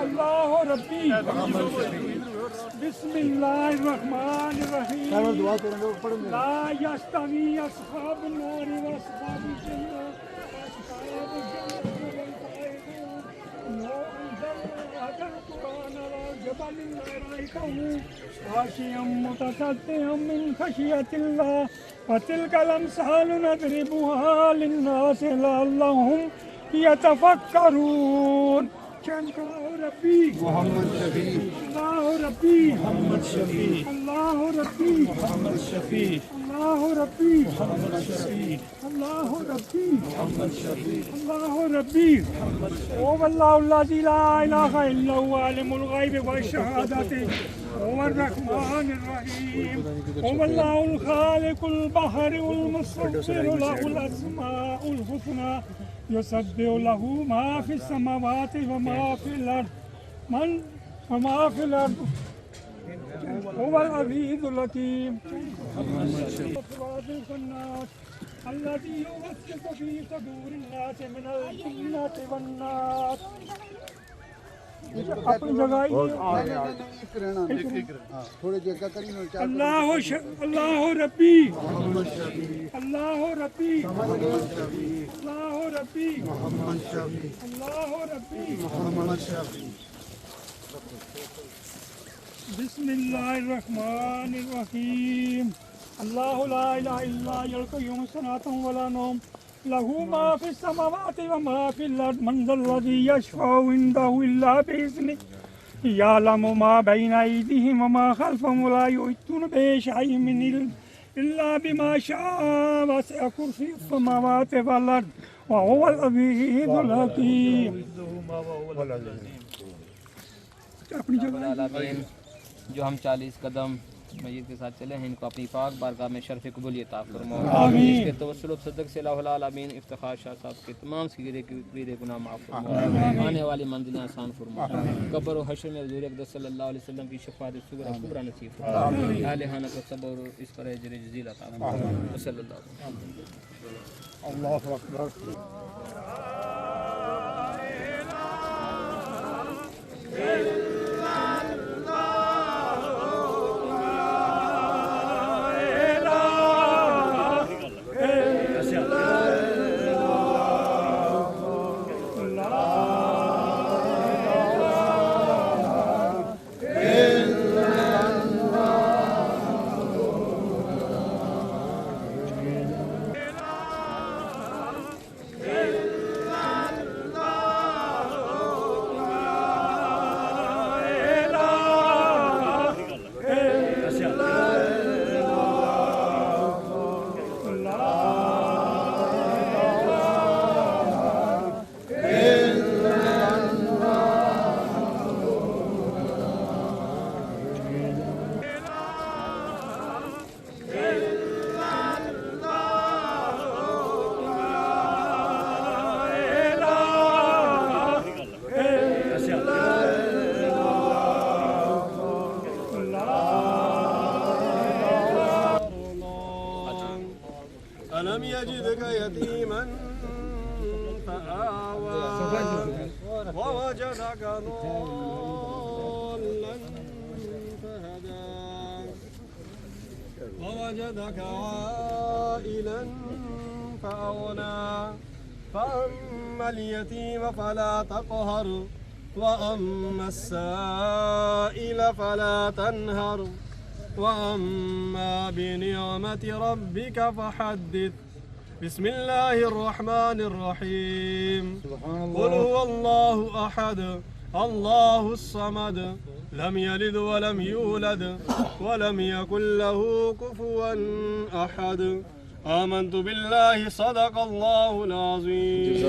اللہ ربی بسم اللہ الرحمن الرحیم لا یستوی اصحاب النار واصحاب الجنہ اصحاب الجنہ لو انزلنا هذا القرآن على جبل لرأيته خاشعا متصدعا من خشية الله وتلك الأمثال نضربها للناس لعلهم يتفكرون. اللہ ربی محمد شفیع اللہ ربی محمد شفیع اللہ ربی محمد شفیع اللہ ربی محمد شفیع اللہ ربی محمد شفیع اللہ ربی هو اللہ الذی لا الہ الا هو عالم الغیب والشہادۃ هو الرحمن الرحیم هو اللہ الخالق البحر المصور له الاسماء الحسنى يسبح له ما في السماوات وما في الأرض هو العزيز الحكيم الذي يوسوس في صدور الناس من الجنة والناس. اپنی جگہ اللہ ربی اللہ ربی اللہ ربی اللہ ربی بسم اللہ الرحمن الرحیم اللہ لا الہ الا هو القیوم سنۃ ولا نوم له ما في السماوات وما في الأرض من ذا الذي يشفع عنده إلا بإذنه يعلم ما بين أيديهم وما خلفهم ولا يحيطون بشيء من علمه إلا بما شاء وسع كرسيه السماوات والأرض وهو العزيز الحكيم. جو ہم 40 قدم میت کے ساتھ چلے ہیں ان کو اپنی پاک بارگاہ میں شرف قبولیت عطا فرما. اس کے توسل و صدق سے الہ العالمین افتخار شاہ صاحب کے تمام صغیرے گناہ معاف فرما. آنے والی منزلیں آسان فرما. قبر و حشر میں حضور اقدس صلی اللہ علیہ وسلم کی شفاعت صغرا کبریٰ نصیب فرما. اہل خانہ کو صبر و اس پر اجر جزیل عطا فرما. صلی اللہ علیہ وسلم. اللہ اکبر. ألم يجدك يتيما فآوى ووجدك ضالا فهدى ووجدك عائلا فأغنى فأما اليتيم فلا تقهر وأما السائل فلا تنهر وأما بنعمة ربك فحدث. بسم الله الرحمن الرحيم قل هو الله أحد الله الصمد لم يلد ولم يولد ولم يكن له كفوا أحد. آمنت بالله صدق الله العظيم.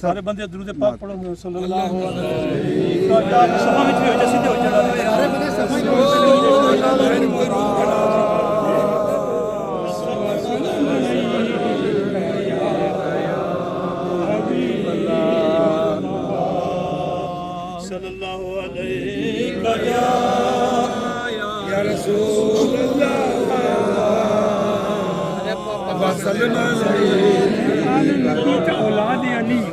سارے بندے درود پاک پڑھو صلی اللہ علیہ وسلم. سبحان اللہ جیسے ہو جڑا سارے بندے سبحان صلی اللہ علیہ یا رسول اللہ وسلم علیہ اولاد علی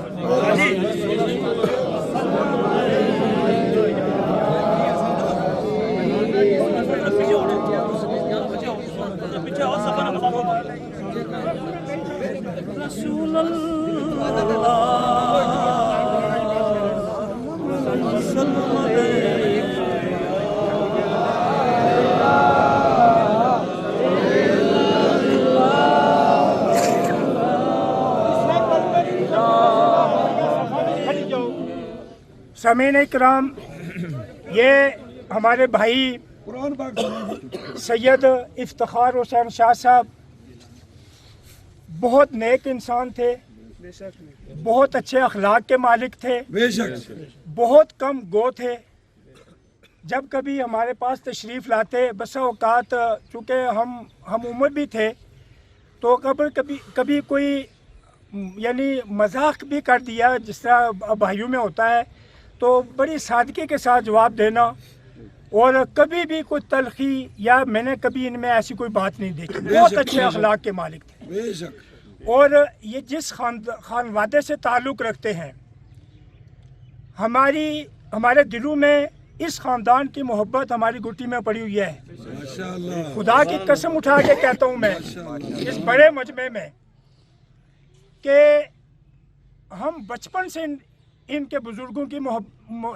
सामीन इकराम, ये हमारे भाई सैयद इफ्तिखार हुसैन शाह साहब बहुत नेक इंसान थे, बहुत अच्छे अखलाक के मालिक थे, बहुत कम गो थे। जब कभी हमारे पास तशरीफ़ लाते, बस औकात चूँकि हम उम्र भी थे, तो कभी कोई यानी मजाक भी कर दिया, जिस तरह भाइयों में होता है, तो बड़ी सादगी के साथ जवाब देना, और कभी भी कोई तलखी या मैंने कभी इनमें ऐसी कोई बात नहीं देखी। बहुत अच्छे अखलाक के मालिक थे। और ये जिस खानवादे से ताल्लुक़ रखते हैं, हमारे दिलों में इस ख़ानदान की मोहब्बत हमारी गुटी में पड़ी हुई है। खुदा की कसम उठा के कहता हूँ मैं इस बड़े मजमे में कि हम बचपन से इनके बुज़ुर्गों की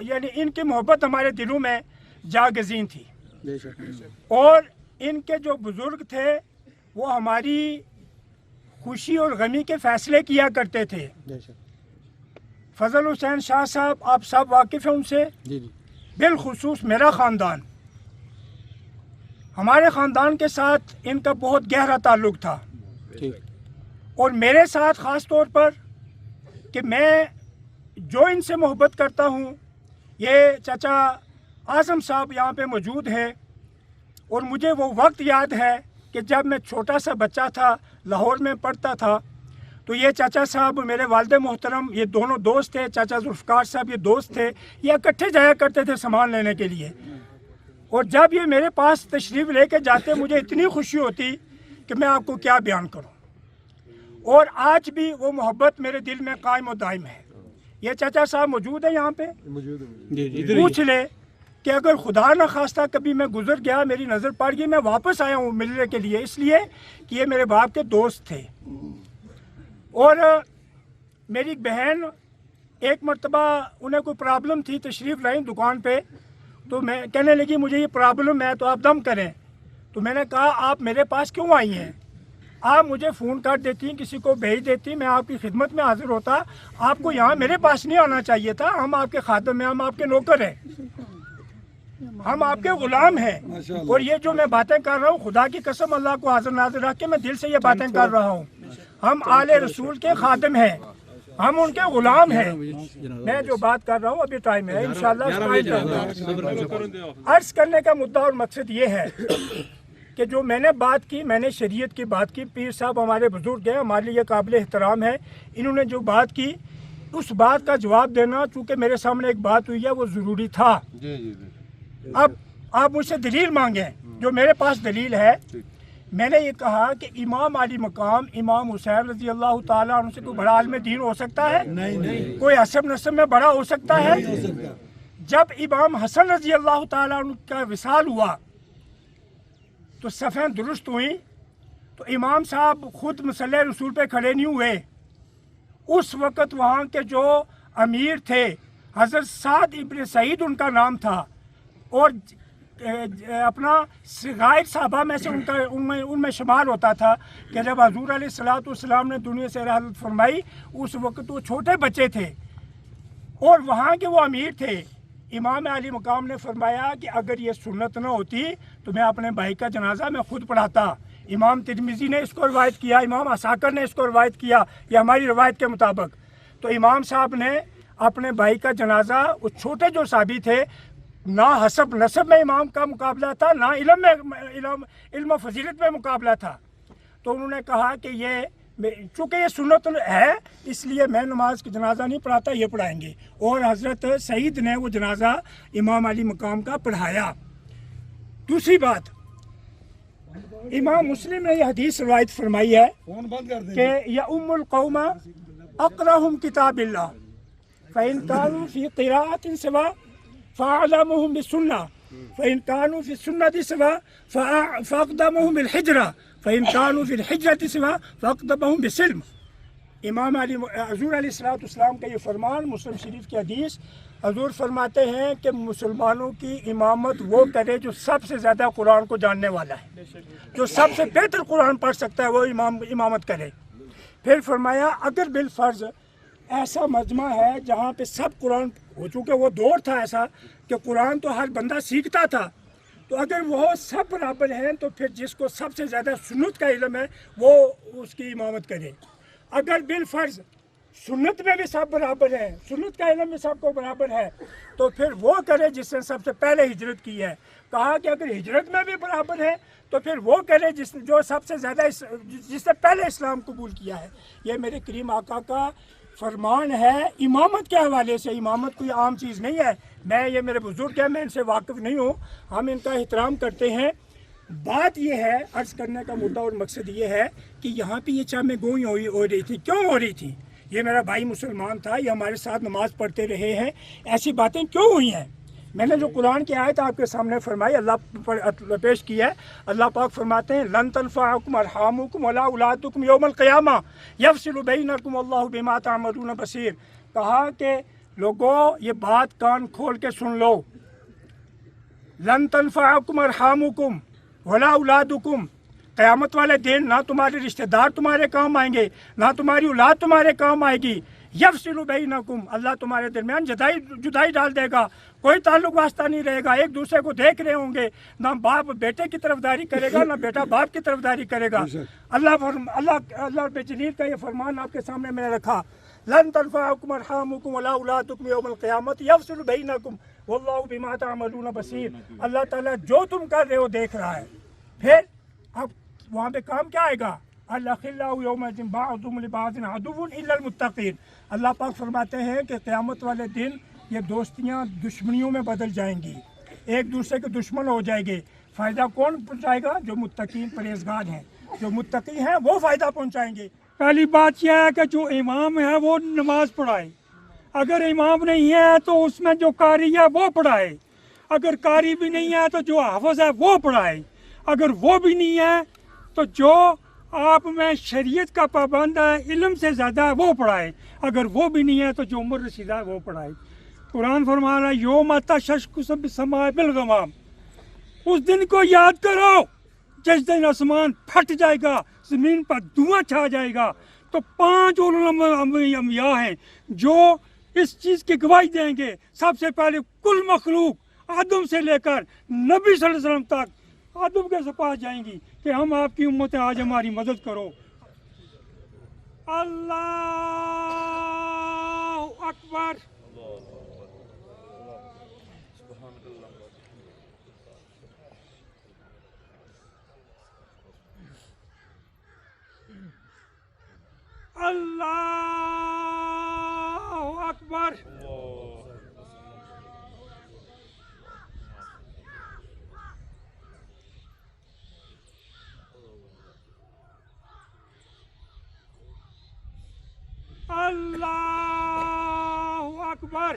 यानी इनकी मोहब्बत हमारे दिलों में जागज़ीन थी। और इनके जो बुज़ुर्ग थे वो हमारी खुशी और गमी के फ़ैसले किया करते थे। फजल हुसैन शाह साहब, आप सब वाकिफ़ हैं उनसे। बिलखुसूस मेरा ख़ानदान, हमारे ख़ानदान के साथ इनका बहुत गहरा ताल्लुक़ था, और मेरे साथ ख़ास तौर पर कि मैं जो इनसे मोहब्बत करता हूँ, ये चाचा आज़म साहब यहाँ पे मौजूद हैं, और मुझे वो वक्त याद है कि जब मैं छोटा सा बच्चा था, लाहौर में पढ़ता था, तो ये चाचा साहब मेरे वालिद मोहतरम, ये दोनों दोस्त थे, चाचा जुल्फ़कार साहब ये दोस्त थे, ये इकट्ठे जाया करते थे सामान लेने के लिए। और जब ये मेरे पास तशरीफ़ लेके जाते, मुझे इतनी खुशी होती कि मैं आपको क्या बयान करूं। और आज भी वो मोहब्बत मेरे दिल में कायम और दायम है। ये चाचा साहब मौजूद है यहाँ पे, पूछ ले कि अगर खुदा न खास्ता कभी मैं गुजर गया, मेरी नज़र पड़ गई, मैं वापस आया हूँ मिलने के लिए, इसलिए कि ये मेरे बाप के दोस्त थे। और मेरी बहन एक मरतबा उन्हें कोई प्रॉब्लम थी, तशरीफ़ लाई दुकान पे, तो मैं कहने लगी मुझे ये प्रॉब्लम है तो आप दम करें। तो मैंने कहा आप मेरे पास क्यों आई हैं, आप मुझे फ़ोन कर देती, किसी को भेज देती, मैं आपकी खिदमत में हाजिर होता, आपको यहाँ मेरे पास नहीं आना चाहिए था। हम आपके खादम हैं, हम आपके नौकर हैं, हम आपके ग़ुलाम हैं। और ये जो मैं बातें कर रहा हूँ, खुदा की कसम अल्लाह को हाजिर नाज़िर रख के मैं दिल से ये बातें कर रहा हूँ। हम आले रसूल के खादिम हैं, हम उनके ग़ुलाम हैं। मैं जो बात कर रहा हूँ अभी टाइम है, इंशाअल्लाह अर्ज़ करने का मुद्दा और मकसद ये है कि जो मैंने बात की, मैंने शरीयत की बात की। पीर साहब हमारे बुज़ुर्ग हैं, हमारे लिए काबिल एहतराम है। इन्होंने जो बात की, उस बात का जवाब देना, चूँकि मेरे सामने एक बात हुई है, वो ज़रूरी था। अब आप मुझसे दलील मांगें, जो मेरे पास दलील है। मैंने ये कहा कि इमाम आली मकाम इमाम हुसैन रज़ी अल्लाह ताला अन्हु से कोई बड़ा आलिम दीन हो सकता है? नहीं। कोई हसब नसब में बड़ा हो सकता है? जब इमाम हसन रज़ी अल्लाह ताला अन्हु का विसाल हुआ तो सफ़ें दुरुस्त हुई, तो इमाम साहब खुद मुसल्ले रसूल पे खड़े नहीं हुए। उस वक़्त वहाँ के जो अमीर थे, हज़रत साद इब्न सईद उनका नाम था, और अपना सिगाइर साहबा में से उनमें शुमार होता था कि जब हज़ूर अलैहिस्सलाम ने दुनिया से रहमत फरमाई, उस वक़्त वो छोटे बच्चे थे और वहाँ के वो अमीर थे। इमाम आली मकाम ने फरमाया कि अगर ये सुन्नत न होती तो मैं अपने भाई का जनाजा मैं खुद पढ़ाता। इमाम तिरमिज़ी ने इसको रवायत किया, इमाम असाकर ने इसको रवायत किया, ये हमारी रवायत के मुताबिक। तो इमाम साहब ने अपने भाई का जनाजा, वो छोटे जो साहबी थे, ना हसब नसब में इमाम का मुकाबला था, ना इल्म फजीलत में मुकाबला था, तो उन्होंने कहा कि ये चूँकि ये सुन्नत है इसलिए मैं नमाज की जनाजा नहीं पढ़ाता, ये पढ़ाएंगे। और हज़रत सईद ने वो जनाजा इमाम अली मकाम का पढ़ाया। दूसरी बात, इमाम मुस्लिम ने यह हदीस रवायत फरमाई है कि या उम्मुल कौमा अक़रहुम किताबिल्लाह फ़इन कानू फ़ी क़िराअतिन सवा फ़अअलमुहुम बिस्सुन्नह फ़इन कानू फ़ी सुन्नति सवा फ़अक़दमुहुम बिल हिज्रा फ़इन कानू फ़िल हिज्रति सवा फ़अक़दमुहुम बिस्सिल्म। इमाम अली हज़ूर अलैहिस्सलाम का ये फरमान, मुस्लिम शरीफ की हदीस। हज़ूर फरमाते हैं कि मुसलमानों की इमामत वो करे जो सबसे ज़्यादा कुरान को जानने वाला है, जो सबसे बेहतर कुरान पढ़ सकता है, वो इमामत करे। फिर फरमाया अगर बिल फ़र्ज़ ऐसा मजमा है जहाँ पे सब कुरान हो चुके। वो दौर था ऐसा कि कुरान तो हर बंदा सीखता था, तो अगर वो सब बराबर हैं तो फिर जिसको सबसे ज़्यादा सुन्नत का इल्म है वो उसकी इमामत करे। अगर बिलफर्ज सुन्नत में भी सब बराबर है, सुन्नत का इल्म में सबको बराबर है, तो फिर वो करे जिसने सबसे पहले हिजरत की है। कहा कि अगर हिजरत में भी बराबर है तो फिर वो करे जो सबसे ज़्यादा जिसने पहले इस्लाम कबूल किया है। ये मेरे करीम आका का फरमान है इमामत के हवाले से। इमामत कोई आम चीज़ नहीं है। ये मेरे बुजुर्ग हैं, मैं इनसे वाकिफ़ नहीं हूँ, हम इनका एहतराम करते हैं। बात ये है, अर्ज़ करने का मुद्दा और मकसद ये है कि यहाँ पे ये चामे गोई हो रही थी। क्यों हो रही थी? ये मेरा भाई मुसलमान था, ये हमारे साथ नमाज़ पढ़ते रहे हैं, ऐसी बातें क्यों हुई हैं? मैंने जो कुरान की आयत आपके सामने फरमाई, अल्लाह पर पेश की है। अल्लाह पाक फरमाते हैं लन तनफ़अकुम अरहामुकुम वला औलादुकुम यौमल क़ियामा यफ़सिलु बैनकुम वल्लाहु बिमा तअमलून बसीर। कहा कि लोगों ये बात कान खोल के सुन लो। लन तनफ़अकुम अरहामुकुम वला औलादुकुम, क़यामत वाले दिन ना तुम्हारे रिश्तेदार तुम्हारे काम आएंगे, ना तुम्हारी औलाद तुम्हारे काम आएगी। यफ़सिलु बैनकुम, अल्लाह तुम्हारे दरमियान जुदाई डाल देगा, कोई ताल्लुक वास्ता नहीं रहेगा, एक दूसरे को देख रहे होंगे, ना बाप बेटे की तरफदारी करेगा ना बेटा बाप की तरफदारी करेगा। अल्लाह बेजलील का ये फरमान आपके सामने मैंने रखा। लन तनफ़अकुम अरहामुकुम वला औलादुकुम यौमल क़ियामत यफ़सिलु बैनकुम वल्लाहु बिमा तअमलून बसीर। अल्लाह ताला जो तुम कर रहे हो देख रहा है। फिर अब वहाँ पे काम क्या आएगा? अल-अख़िल्लाउ यौमइज़िन बअज़ुहुम लिबअज़िन अदुव्वुन इल्लल मुत्तक़ीन। अल्लाह पाक फरमाते हैं कि क़यामत वाले दिन ये दोस्तियाँ दुश्मनियों में बदल जाएंगी, एक दूसरे के दुश्मन हो जाएंगे। फ़ायदा कौन पहुँचाएगा? जो मुत्तकीन परहेज़गार हैं, जो मुत्तकी हैं वो फ़ायदा पहुँचाएंगे। पहली बात यह है कि जो इमाम है वो नमाज पढ़ाए। अगर इमाम नहीं है तो उसमें जो कारी है वो पढ़ाए। अगर कारी भी नहीं है तो जो हाफ़िज़ है वो पढ़ाए। अगर वो भी नहीं है तो जो आप में शरीयत का पाबंद है, इल्म से ज़्यादा है, वो पढ़ाए। अगर वो भी नहीं है तो जो उम्र रसीदा है वो पढ़ाए। कुरान फरमा रहा है यौम तशक़्क़ुस बिस्समाअ बिल-ग़माम, उस दिन को याद करो जिस दिन आसमान फट जाएगा, ज़मीन पर धुआं छा जाएगा। तो 5 उलमा हैं जो इस चीज़ की गवाही देंगे। सबसे पहले कुल मखलूक आदम से लेकर नबी सल्लल्लाहु अलैहि वसल्लम तक आदम के पास जाएंगी कि हम आपकी उम्मत है, आज हमारी मदद करो। अल्लाहु अकबर। अल्लाहु अकबर। अल्लाहु अकबर।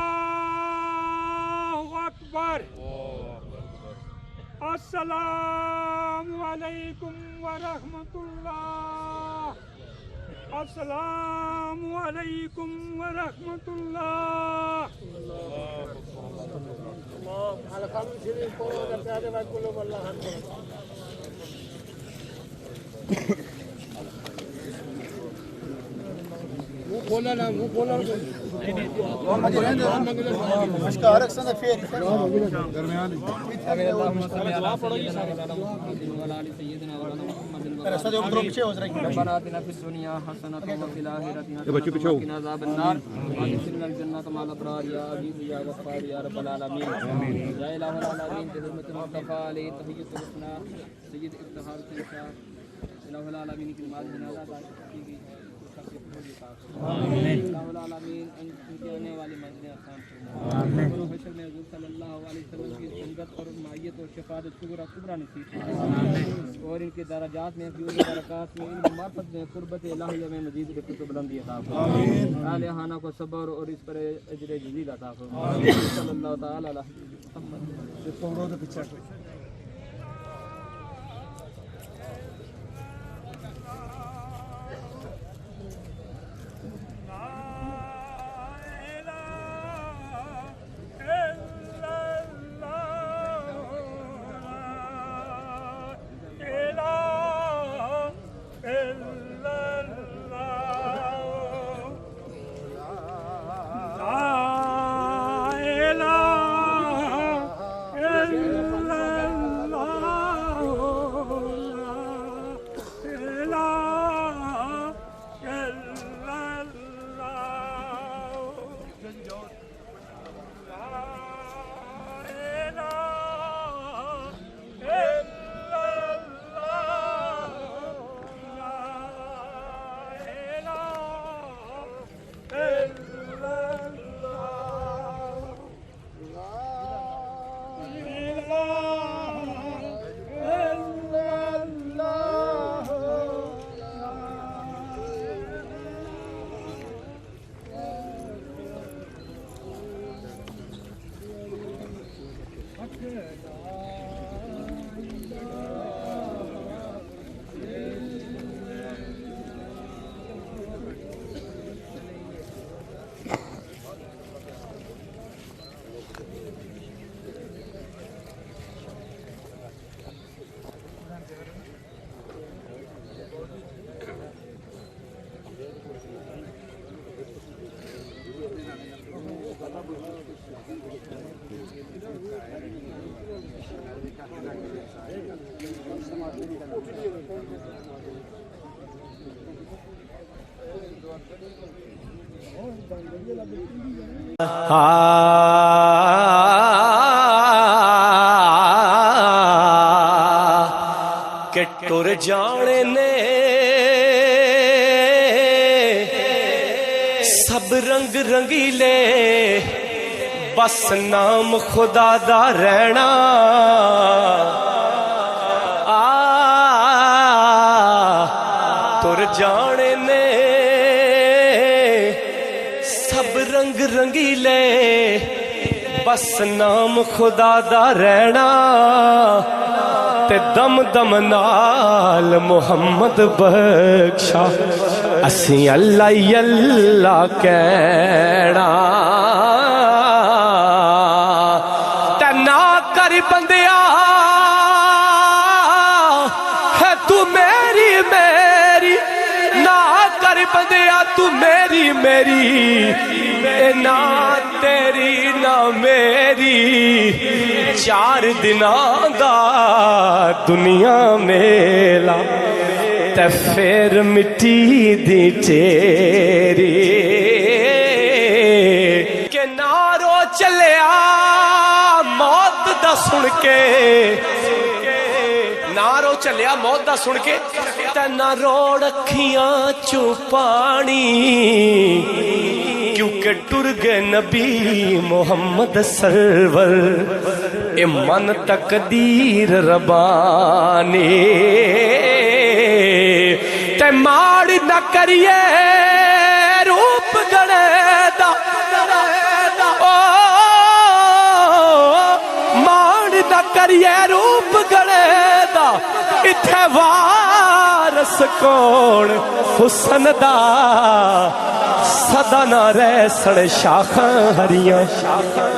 अल्लाहु अकबर। अस्सलामु अलैकुम व रहमतुल्लाह। अस्सलामु अलैकुम व रहमतुल्लाह। और इनके दराजात में बरक़ात में मार्फत में कुर्बत इलाहिया में मजीद बुलंदी अता फरमाए। आले हाना को सब्र और इस पर अजर जज़ील अता फरमाए। सल्लल्लाहु तआला अलैहि वसल्लम। کہ ٹر جانے نے سب رنگ رنگیلے بس نام خدا دا رہنا ٹر جانے نے سب رنگ رنگیلے بس نام خدا دا رہنا تے دم دم نال محمد بخشا اسی اللہ اللہ کہنا تے نہ کر بندیا ہے تو میری میری نہ کر بندیا تو میری میری نہ تیری نہ میری چار دناں دا دنیا میلا تے پھر مٹی دی تیری کہ نارو چلیا موت دا سن کے نارو چلیا موت دا سن کے تے نہ روڑ اکھیاں چوں پانی کیونکہ ٹر گئے نبی محمد سرور اے من تقدیر ربانی تے ماڑ نہ کریے روپ گڑے دا ماڑ نہ کریے روپ گڑے دا اتھے وارس کون حسن دا سدا نہ رہ سڑ شاخاں ہریاں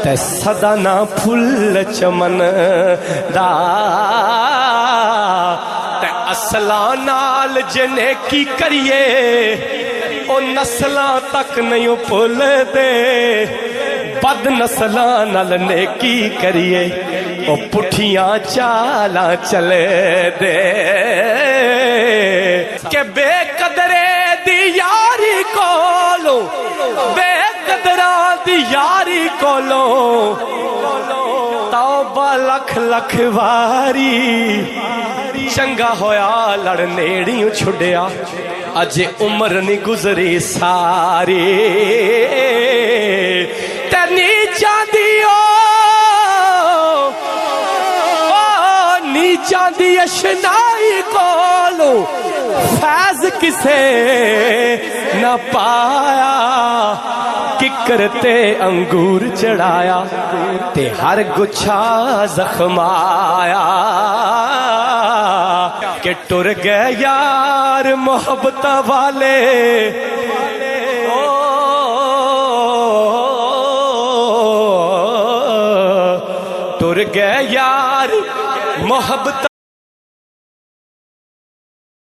تے سدا نہ پھل چمن دا تے اصلاں نال جنے کی کریے او نسلاں تک نہیں بھول دے بد نسلاں نال نیکی کریے او پٹھیاں چالاں چلے دے کہ بے قدرے دی یاری کولو بے قدراں دی یاری کولو توبہ لکھ لکھ واری چنگا ہویا لڑ نیڑیوں چھڑیا اج عمر نہیں گزری ساری تے نیچاں دیو نیچاں دی اشنائی کولو فیض کسے نہ پایا ککرتے انگور چڑھایا تے ہر گچھا زخمایا کہ ٹر گئے یار محبت والے ٹر گئے یار محبت